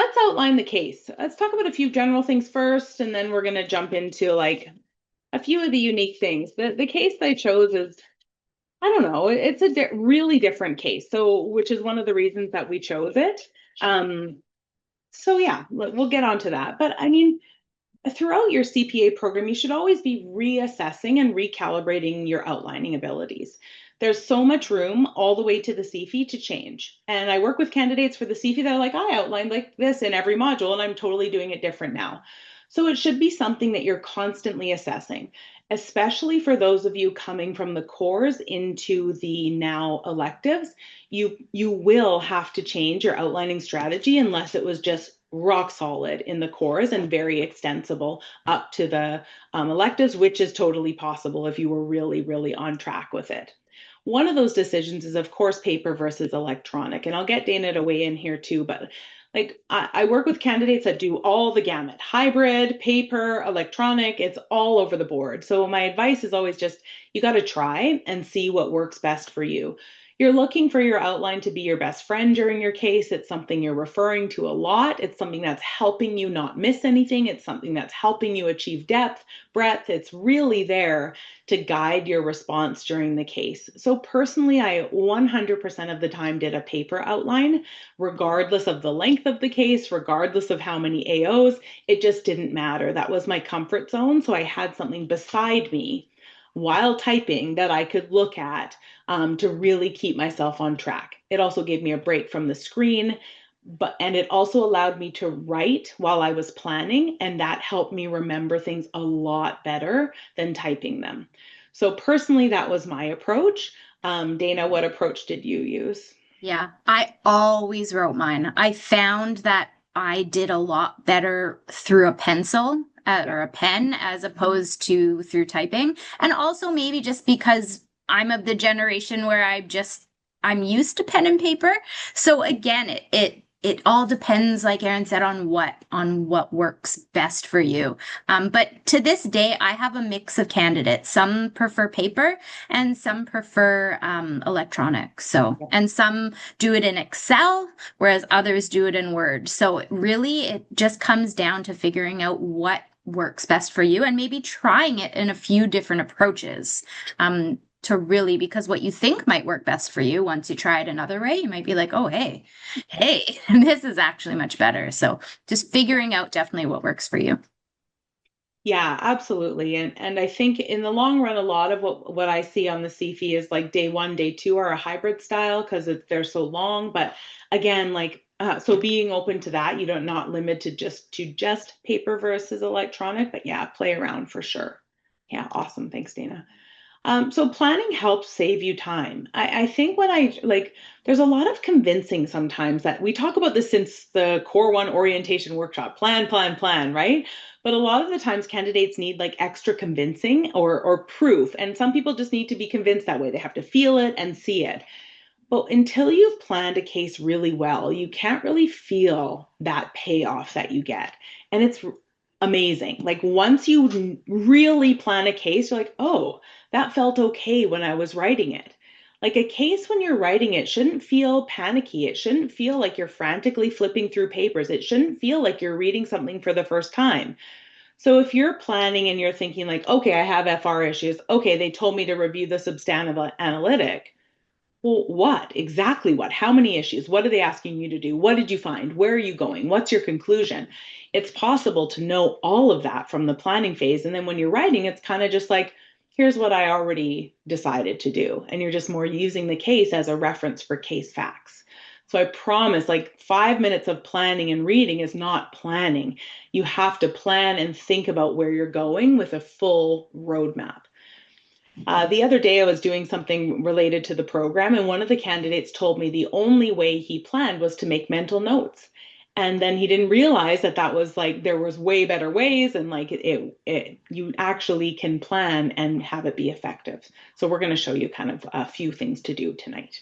let's outline the case. Let's talk about a few general things first, and then we're going to jump into like a few of the unique things. The case that I chose is, I don't know, it's a really different case. So, which is one of the reasons that we chose it. Um, so yeah, we'll get onto that. But I mean, throughout your CPA program, you should always be reassessing and recalibrating your outlining abilities. There's so much room all the way to the CFE to change. And I work with candidates for the CFE that are like, I outlined like this in every module, and I'm totally doing it different now. So it should be something that you're constantly assessing, especially for those of you coming from the cores into the now electives. You will have to change your outlining strategy unless it was just rock solid in the cores and very extensible up to the electives, which is totally possible if you were really, really on track with it. One of those decisions is, of course, paper versus electronic. And I'll get Dana to weigh in here too, but like I work with candidates that do all the gamut, hybrid, paper, electronic, it's all over the board. So my advice is always just, you got to try and see what works best for you. You're looking for your outline to be your best friend during your case. It's something you're referring to a lot. It's something that's helping you not miss anything. It's something that's helping you achieve depth, breadth. It's really there to guide your response during the case. So personally, I 100% of the time did a paper outline, regardless of the length of the case, regardless of how many AOs. It just didn't matter. That was my comfort zone. So I had something beside me while typing that I could look at to really keep myself on track. It also gave me a break from the screen, and it also allowed me to write while I was planning, and that helped me remember things a lot better than typing them. So personally, that was my approach. Dana, what approach did you use? Yeah, I always wrote mine. I found that I did a lot better through a pencil Yeah. or a pen as opposed to through typing. And also maybe just because I'm of the generation where I'm used to pen and paper. So again, it all depends, like Aaron said, on what works best for you. But to this day, I have a mix of candidates. Some prefer paper and some prefer electronic. So, and some do it in Excel, whereas others do it in Word. So it just comes down to figuring out what works best for you and maybe trying it in a few different approaches. To really, because what you think might work best for you, once you try it another way, you might be like, oh, hey, this is actually much better. So just figuring out definitely what works for you. Yeah, absolutely. And I think in the long run, a lot of what I see on the CFE is like day one, day two are a hybrid style because they're so long. But again, like so being open to that, you don't not limited just paper versus electronic, but yeah, play around for sure. Yeah, awesome. Thanks, Dana. So planning helps save you time. I think when I like, there's a lot of convincing sometimes that we talk about this since the Core One orientation workshop, plan, plan, plan, right? But a lot of the times candidates need like extra convincing or proof. And some people just need to be convinced that way. They have to feel it and see it. But until you've planned a case really well, you can't really feel that payoff that you get. And it's amazing. Like once you really plan a case, you're like, oh, that felt okay when I was writing it. Like a case when you're writing it shouldn't feel panicky. It shouldn't feel like you're frantically flipping through papers. It shouldn't feel like you're reading something for the first time. So if you're planning and you're thinking like, okay, I have FR issues. Okay, they told me to review the substantive analytic. Well, what? Exactly what? How many issues? What are they asking you to do? What did you find? Where are you going? What's your conclusion? It's possible to know all of that from the planning phase. And then when you're writing, it's kind of just like, here's what I already decided to do. And you're just more using the case as a reference for case facts. So I promise, like 5 minutes of planning and reading is not planning. You have to plan and think about where you're going with a full roadmap. The other day, I was doing something related to the program, and one of the candidates told me the only way he planned was to make mental notes. And then he didn't realize that that was like there was way better ways, and like you actually can plan and have it be effective. So we're going to show you kind of a few things to do tonight.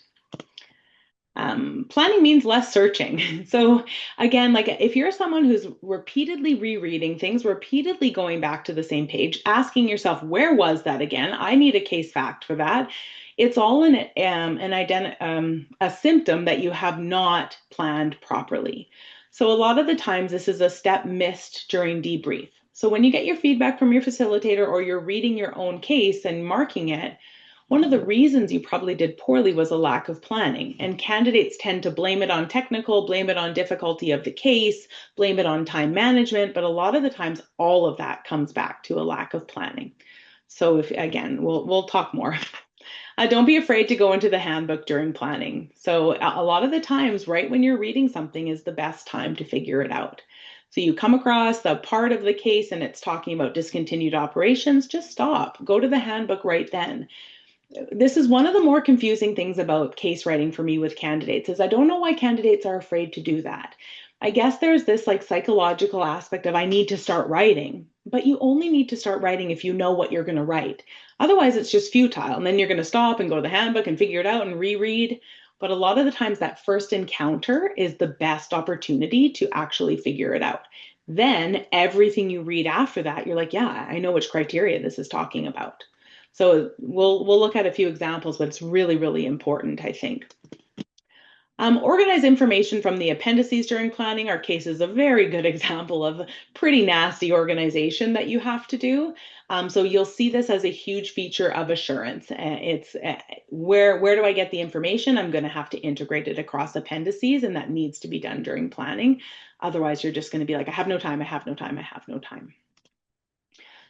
Planning means less searching. So again, like if you're someone who's repeatedly rereading things, repeatedly going back to the same page, asking yourself, where was that again? I need a case fact for that. It's all a symptom that you have not planned properly. So a lot of the times this is a step missed during debrief. So when you get your feedback from your facilitator or you're reading your own case and marking it, one of the reasons you probably did poorly was a lack of planning. And candidates tend to blame it on technical, blame it on difficulty of the case, blame it on time management, but a lot of the times all of that comes back to a lack of planning. So if again, we'll talk more. Don't be afraid to go into the handbook during planning. So a lot of the times, right when you're reading something is the best time to figure it out. So you come across the part of the case and it's talking about discontinued operations, just stop. Go to the handbook right then. This is one of the more confusing things about case writing for me with candidates is I don't know why candidates are afraid to do that. I guess there's this like psychological aspect of I need to start writing, but you only need to start writing if you know what you're going to write. Otherwise, it's just futile. And then you're going to stop and go to the handbook and figure it out and reread. But a lot of the times, that first encounter is the best opportunity to actually figure it out. Then everything you read after that, you're like, yeah, I know which criteria this is talking about. So we'll look at a few examples, but it's really, really important, I think. Organize information from the appendices during planning. Our case is a very good example of pretty nasty organization that you have to do. So you'll see this as a huge feature of assurance. It's where do I get the information? I'm going to have to integrate it across appendices, and that needs to be done during planning. Otherwise, you're just going to be like, I have no time, I have no time, I have no time.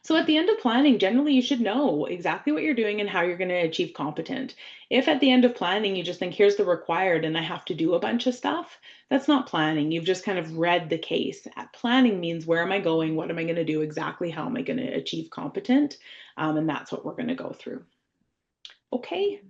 So at the end of planning, generally you should know exactly what you're doing and how you're going to achieve competent. If at the end of planning you just think, here's the required and I have to do a bunch of stuff, that's not planning. You've just kind of read the case. Planning means where am I going? What am I going to do? Exactly how am I going to achieve competent? And that's what we're going to go through. Okay.